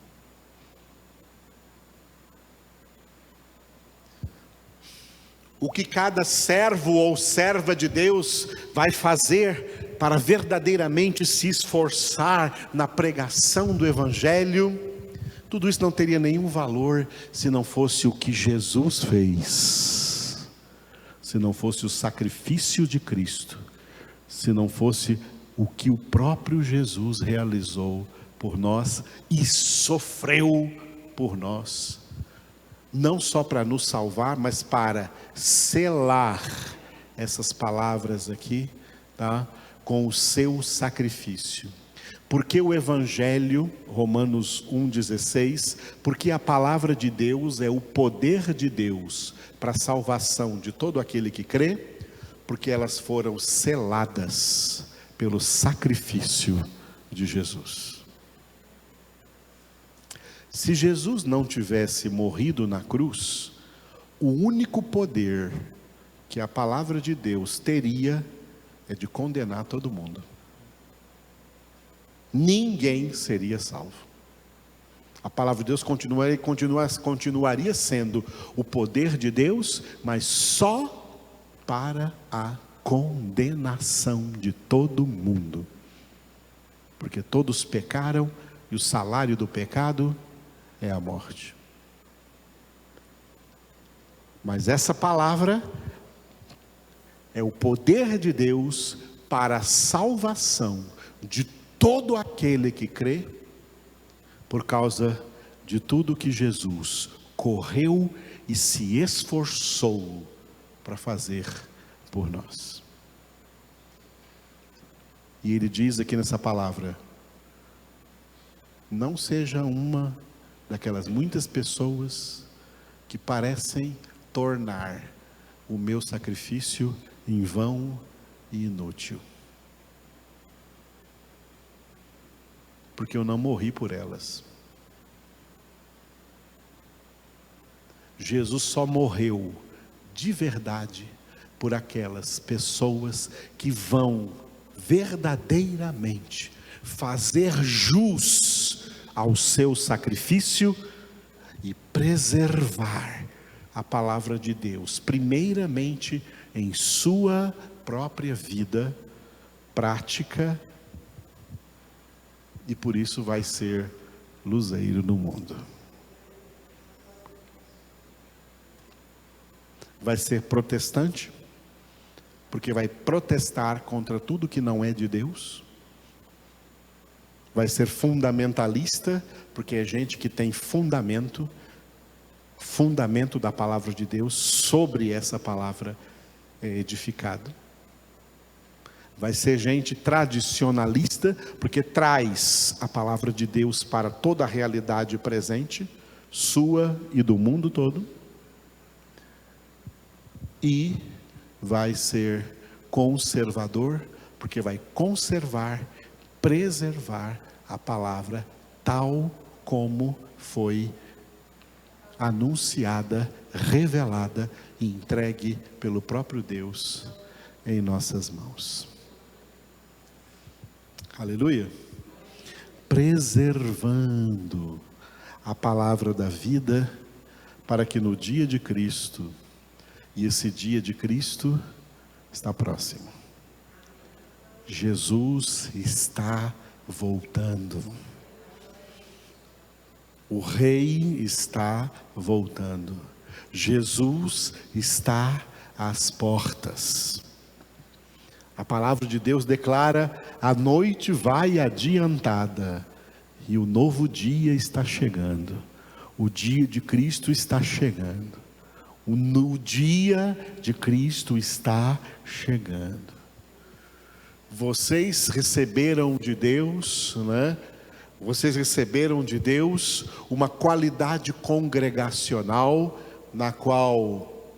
O que cada servo ou serva de Deus vai fazer para verdadeiramente se esforçar na pregação do Evangelho, tudo isso não teria nenhum valor se não fosse o que Jesus fez, se não fosse o sacrifício de Cristo, se não fosse o que o próprio Jesus realizou por nós e sofreu por nós. Não só para nos salvar, mas para selar essas palavras aqui, tá? Com o seu sacrifício. Porque o Evangelho, Romanos 1,16, porque a palavra de Deus é o poder de Deus para a salvação de todo aquele que crê, porque elas foram seladas pelo sacrifício de Jesus. Se Jesus não tivesse morrido na cruz, o único poder que a palavra de Deus teria é de condenar todo mundo. Ninguém seria salvo. A palavra de Deus continuaria sendo o poder de Deus, mas só para a condenação de todo mundo. Porque todos pecaram e o salário do pecado é a morte. Mas essa palavra é o poder de Deus para a salvação de todo aquele que crê, por causa de tudo que Jesus correu e se esforçou para fazer por nós. E ele diz aqui nessa palavra: não seja uma daquelas muitas pessoas que parecem tornar o meu sacrifício em vão e inútil, porque eu não morri por elas. Jesus só morreu de verdade por aquelas pessoas que vão verdadeiramente fazer jus ao seu sacrifício e preservar a palavra de Deus, primeiramente em sua própria vida prática, e por isso vai ser luzeiro no mundo. Vai ser protestante, porque vai protestar contra tudo que não é de Deus. Vai ser fundamentalista, porque é gente que tem fundamento da palavra de Deus, sobre essa palavra edificada. Vai ser gente tradicionalista, porque traz a palavra de Deus para toda a realidade presente, sua e do mundo todo. E vai ser conservador, porque vai conservar, preservar a palavra tal como foi anunciada, revelada e entregue pelo próprio Deus em nossas mãos. Aleluia. Preservando a palavra da vida, para que no dia de Cristo, e esse dia de Cristo está próximo, Jesus está voltando. O Rei está voltando. Jesus está às portas. A palavra de Deus declara: a noite vai adiantada e o novo dia está chegando. O dia de Cristo está chegando. O dia de Cristo está chegando. Vocês receberam de Deus, né? Vocês receberam de Deus uma qualidade congregacional, na qual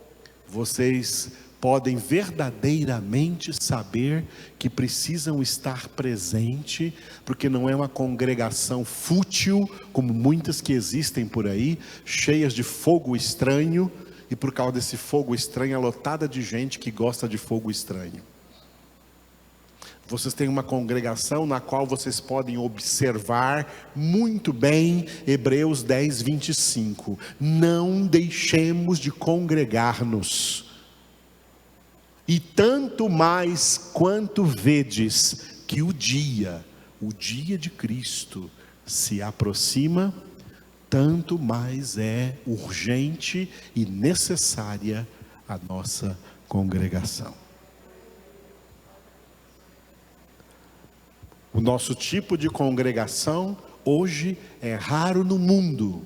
vocês podem verdadeiramente saber que precisam estar presente, porque não é uma congregação fútil, como muitas que existem por aí, cheias de fogo estranho, e por causa desse fogo estranho é lotada de gente que gosta de fogo estranho. Vocês têm uma congregação na qual vocês podem observar muito bem Hebreus 10, 25. Não deixemos de congregar-nos. E tanto mais quanto vedes que o dia de Cristo se aproxima, tanto mais é urgente e necessária a nossa congregação. O nosso tipo de congregação hoje é raro no mundo,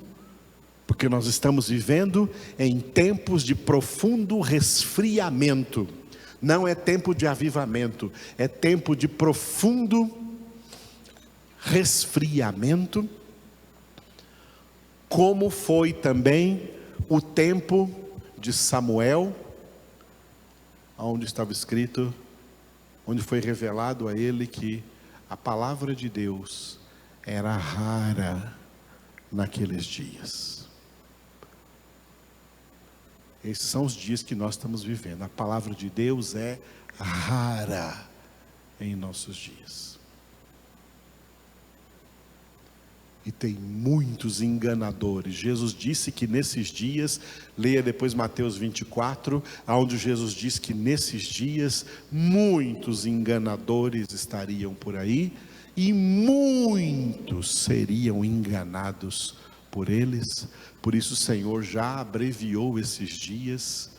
porque nós estamos vivendo em tempos de profundo resfriamento. Não é tempo de avivamento, é tempo de profundo resfriamento, como foi também o tempo de Samuel, onde estava escrito, onde foi revelado a ele que a palavra de Deus era rara naqueles dias. Esses são os dias que nós estamos vivendo. A palavra de Deus é rara em nossos dias. E tem muitos enganadores. Jesus disse que nesses dias, leia depois Mateus 24, onde Jesus diz que nesses dias muitos enganadores estariam por aí e muitos seriam enganados por eles. Por isso o Senhor já abreviou esses dias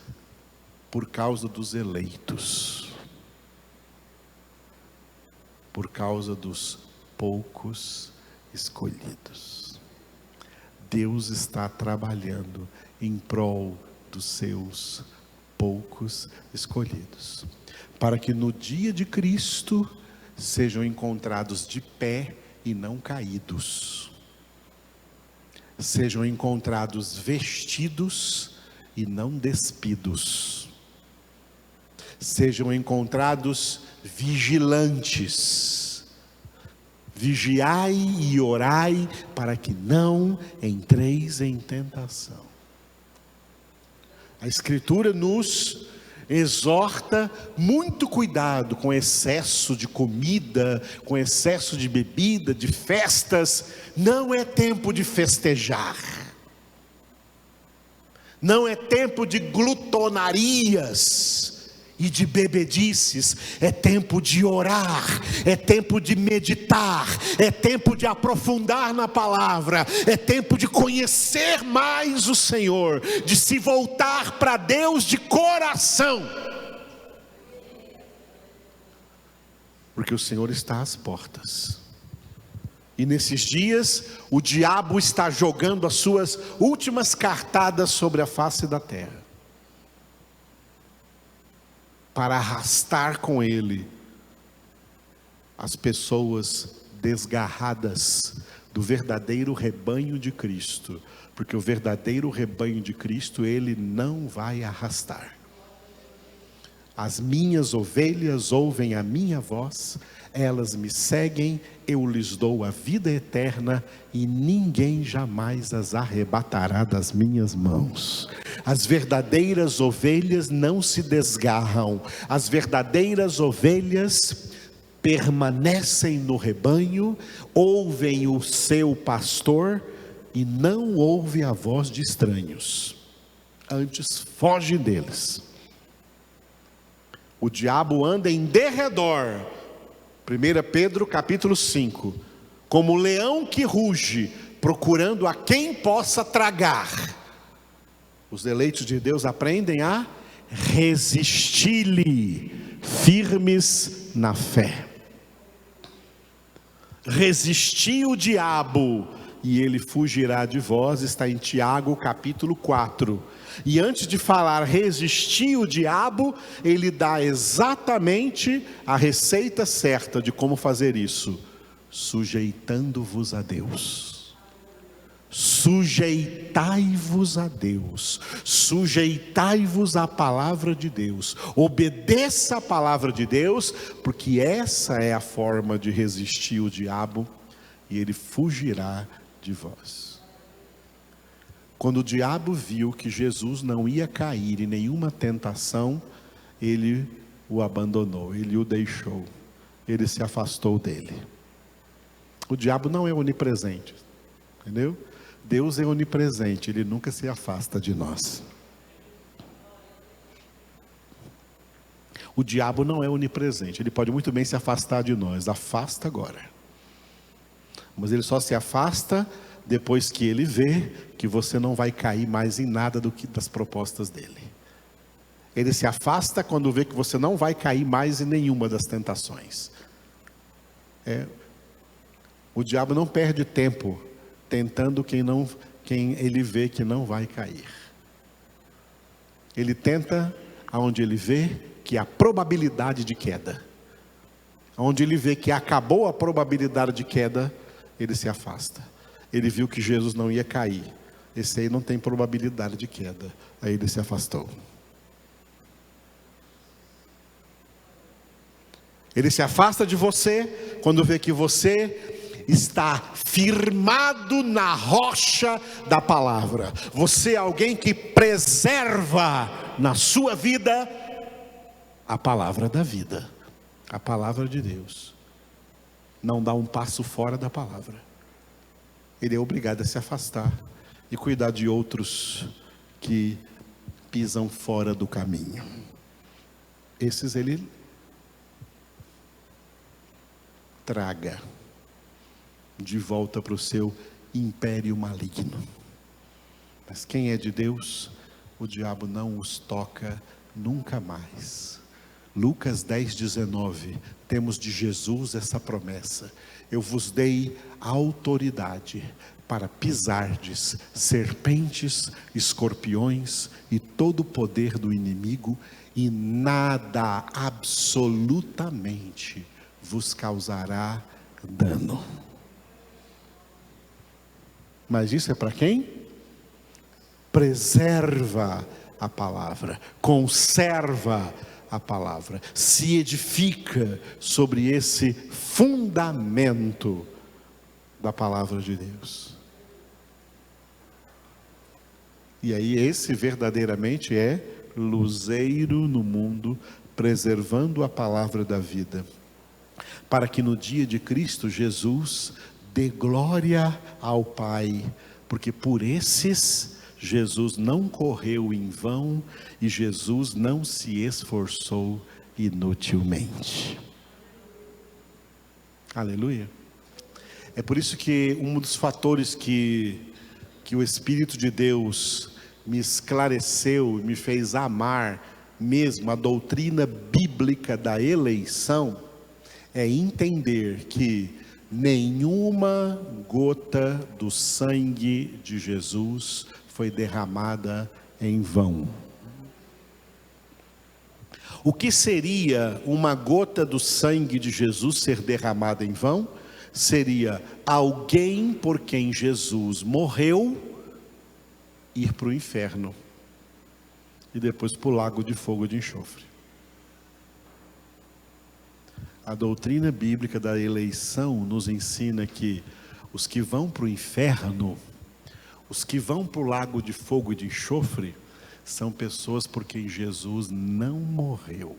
por causa dos eleitos, por causa dos poucos escolhidos. Deus está trabalhando em prol dos seus poucos escolhidos, para que no dia de Cristo sejam encontrados de pé e não caídos, sejam encontrados vestidos e não despidos, sejam encontrados vigilantes. Vigiai e orai para que não entreis em tentação. A Escritura nos exorta muito cuidado com excesso de comida, com excesso de bebida, de festas. Não é tempo de festejar. Não é tempo de glutonarias e de bebedices. É tempo de orar, é tempo de meditar, é tempo de aprofundar na palavra, é tempo de conhecer mais o Senhor, de se voltar para Deus de coração, porque o Senhor está às portas. E nesses dias o diabo está jogando as suas últimas cartadas sobre a face da terra, para arrastar com ele as pessoas desgarradas do verdadeiro rebanho de Cristo, porque o verdadeiro rebanho de Cristo ele não vai arrastar. As minhas ovelhas ouvem a minha voz, elas me seguem, eu lhes dou a vida eterna e ninguém jamais as arrebatará das minhas mãos. As verdadeiras ovelhas não se desgarram, as verdadeiras ovelhas permanecem no rebanho, ouvem o seu pastor e não ouvem a voz de estranhos, antes fogem deles. O diabo anda em derredor, 1 Pedro capítulo 5, como um leão que ruge, procurando a quem possa tragar. Os eleitos de Deus aprendem a resistir-lhe, firmes na fé. Resistir o diabo e ele fugirá de vós, está em Tiago capítulo 4. E antes de falar resistir o diabo, ele dá exatamente a receita certa de como fazer isso: sujeitando-vos a Deus. Sujeitai-vos a Deus, sujeitai-vos à palavra de Deus, obedeça a palavra de Deus, porque essa é a forma de resistir o diabo, e ele fugirá de vós. Quando o diabo viu que Jesus não ia cair em nenhuma tentação, ele o abandonou, ele o deixou, ele se afastou dele. O diabo não é onipresente, entendeu? Deus é onipresente, ele nunca se afasta de nós. O diabo não é onipresente, ele pode muito bem se afastar de nós, afasta agora. Mas ele só se afasta depois que ele vê que você não vai cair mais em nada das propostas dele. Ele se afasta quando vê que você não vai cair mais em nenhuma das tentações. O diabo não perde tempo tentando quem ele vê que não vai cair. Ele tenta aonde ele vê que há probabilidade de queda. Onde ele vê que acabou a probabilidade de queda, ele se afasta. Ele viu que Jesus não ia cair. Esse aí não tem probabilidade de queda. Aí ele se afastou. Ele se afasta de você quando vê que você está firmado na rocha da palavra. Você é alguém que preserva na sua vida a palavra da vida, a palavra de Deus. Não dá um passo fora da palavra. Ele é obrigado a se afastar e cuidar de outros que pisam fora do caminho. Esses ele traga de volta para o seu império maligno. Mas quem é de Deus, o diabo não os toca nunca mais. Lucas 10:19, temos de Jesus essa promessa: eu vos dei autoridade para pisardes serpentes, escorpiões e todo o poder do inimigo, e nada absolutamente vos causará dano. Mas isso é para quem? Preserva a palavra, conserva a palavra, se edifica sobre esse fundamento da palavra de Deus. E aí esse verdadeiramente é luzeiro no mundo, preservando a palavra da vida, para que no dia de Cristo Jesus dê glória ao Pai, porque por esses Jesus não correu em vão e Jesus não se esforçou inutilmente. Aleluia. É por isso que um dos fatores que o Espírito de Deus me esclareceu, me fez amar mesmo a doutrina bíblica da eleição, é entender que nenhuma gota do sangue de Jesus foi derramada em vão. O que seria uma gota do sangue de Jesus ser derramada em vão? Seria alguém por quem Jesus morreu ir para o inferno e depois para o lago de fogo e de enxofre. A doutrina bíblica da eleição nos ensina que os que vão para o inferno, os que vão para o lago de fogo e de enxofre, são pessoas por quem Jesus não morreu.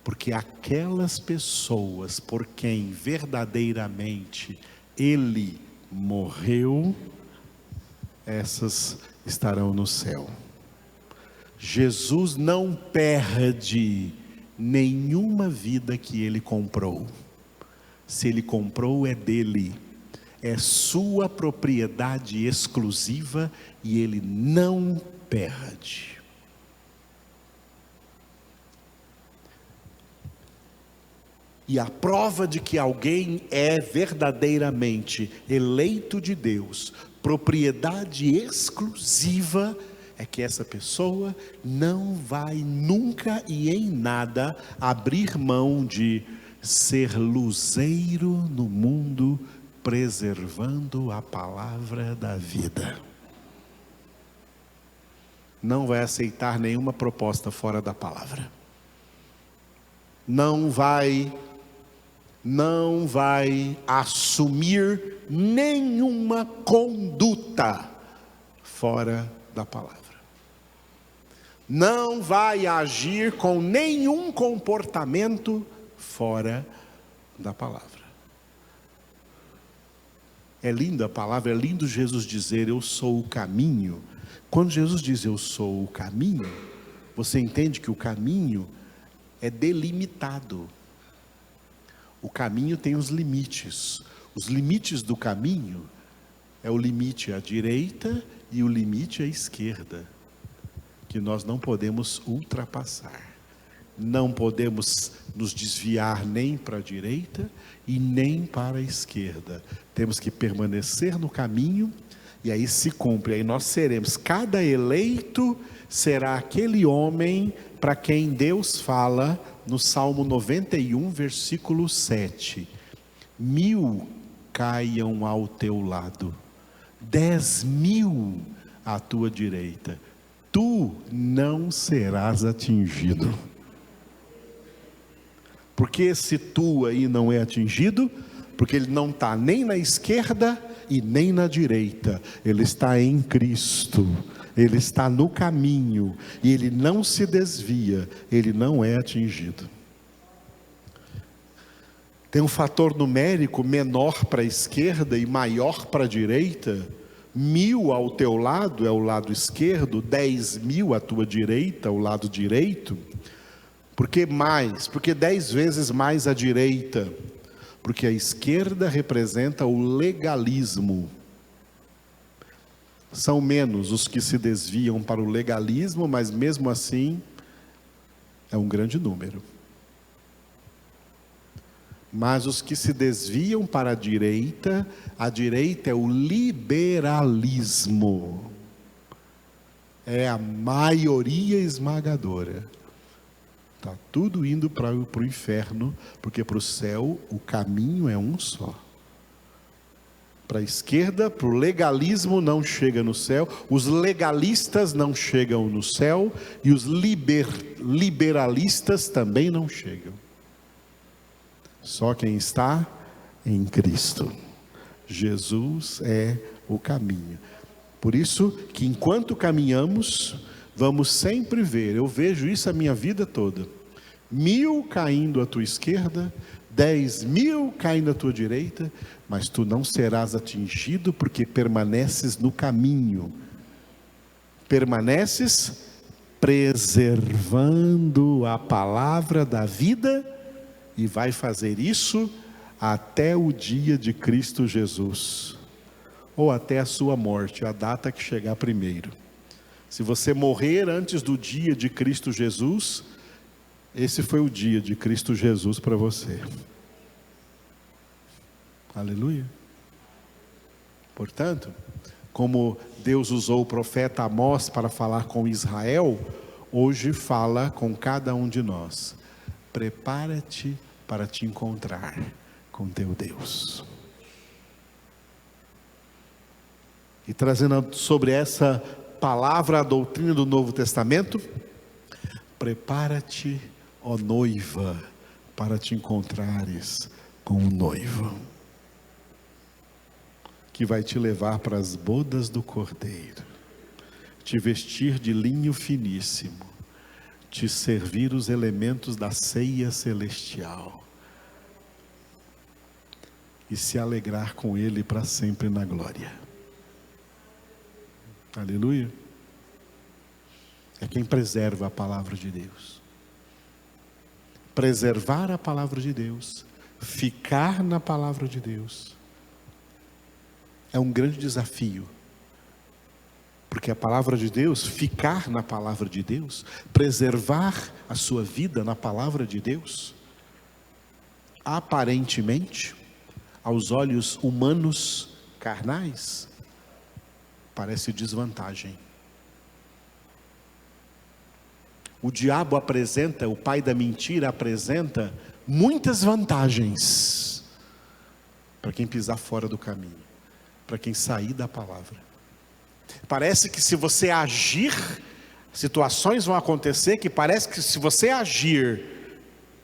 Porque aquelas pessoas por quem verdadeiramente Ele morreu, essas estarão no céu. Jesus não perde nenhuma vida que Ele comprou. Se Ele comprou, é dele, é sua propriedade exclusiva e Ele não perde. E a prova de que alguém é verdadeiramente eleito de Deus, propriedade exclusiva, é que essa pessoa não vai nunca e em nada abrir mão de ser luzeiro no mundo, preservando a palavra da vida. Não vai aceitar nenhuma proposta fora da palavra. Não vai assumir nenhuma conduta fora da palavra. não vai agir com nenhum comportamento fora da palavra. É linda a palavra, é lindo Jesus dizer: eu sou o caminho. Quando Jesus diz eu sou o caminho, você entende que o caminho é delimitado. O caminho tem os limites. Os limites do caminho é o limite à direita e o limite à esquerda, que nós não podemos ultrapassar. Não podemos nos desviar nem para a direita e nem para a esquerda. Temos que permanecer no caminho, e aí se cumpre. Aí nós seremos, cada eleito será aquele homem para quem Deus fala no Salmo 91, versículo 7. 1000 caiam ao teu lado, 10.000 à tua direita, tu não serás atingido. Porque esse tu aí não é atingido? Porque ele não está nem na esquerda e nem na direita. Ele está em Cristo. Ele está no caminho. E ele não se desvia. Ele não é atingido. Tem um fator numérico menor para a esquerda e maior para a direita. 1000 ao teu lado é o lado esquerdo, 10.000 à tua direita, o lado direito. Por que mais? Porque 10 vezes mais à direita. Porque a esquerda representa o legalismo. São menos os que se desviam para o legalismo, mas mesmo assim é um grande número. Mas os que se desviam para a direita é o liberalismo. É a maioria esmagadora. Está tudo indo para o inferno, porque para o céu o caminho é um só. Para a esquerda, para o legalismo não chega no céu, os legalistas não chegam no céu, e os liberalistas também não chegam. Só quem está em Cristo. Jesus é o caminho. Por isso que enquanto caminhamos, vamos sempre ver, eu vejo isso a minha vida toda, 1000 caindo à tua esquerda, 10.000 caindo à tua direita, mas tu não serás atingido, porque permaneces no caminho, permaneces preservando a palavra da vida, e vai fazer isso até o dia de Cristo Jesus, ou até a sua morte, a data que chegar primeiro. Se você morrer antes do dia de Cristo Jesus, esse foi o dia de Cristo Jesus para você. Aleluia. Portanto, como Deus usou o profeta Amós para falar com Israel, hoje fala com cada um de nós. Prepara-te para te encontrar com teu Deus. E trazendo sobre essa palavra a doutrina do Novo Testamento, prepara-te, ó noiva, para te encontrares com o noivo, que vai te levar para as bodas do Cordeiro, te vestir de linho finíssimo, te servir os elementos da ceia celestial, e se alegrar com Ele para sempre na glória. Aleluia. É quem preserva a palavra de Deus. Preservar a palavra de Deus, ficar na palavra de Deus, é um grande desafio. Porque a palavra de Deus, ficar na palavra de Deus, preservar a sua vida na palavra de Deus, aparentemente, aos olhos humanos, carnais, parece desvantagem. O diabo apresenta, o pai da mentira apresenta muitas vantagens para quem pisar fora do caminho, para quem sair da palavra. Parece que se você agir, situações vão acontecer que parece que se você agir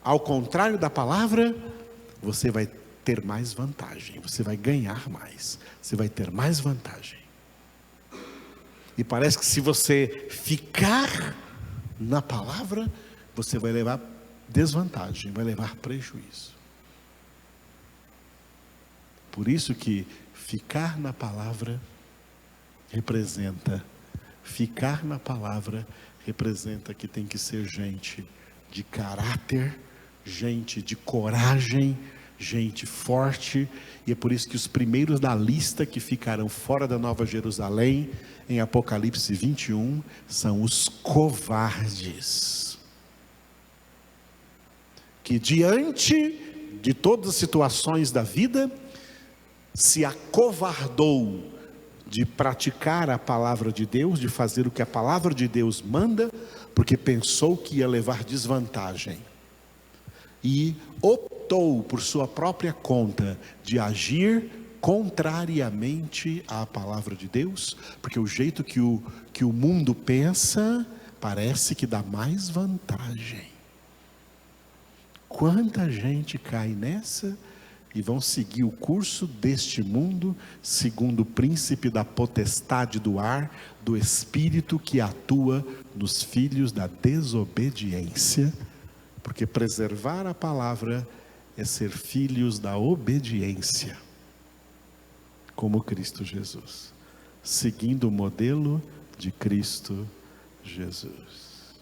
ao contrário da palavra, você vai ter mais vantagem, você vai ganhar mais, você vai ter mais vantagem. E parece que se você ficar na palavra, você vai levar desvantagem, vai levar prejuízo. Por isso que ficar na palavra representa que tem que ser gente de caráter, gente de coragem, gente forte. E é por isso que os primeiros da lista que ficarão fora da Nova Jerusalém, em Apocalipse 21, são os covardes, que diante de todas as situações da vida, se acovardou de praticar a palavra de Deus, de fazer o que a palavra de Deus manda, porque pensou que ia levar desvantagem, e optou por sua própria conta de agir contrariamente à palavra de Deus, porque o jeito que o mundo pensa, parece que dá mais vantagem. Quanta gente cai nessa e vão seguir o curso deste mundo, segundo o príncipe da potestade do ar, do espírito que atua nos filhos da desobediência, porque preservar a palavra é ser filhos da obediência, como Cristo Jesus, seguindo o modelo de Cristo Jesus.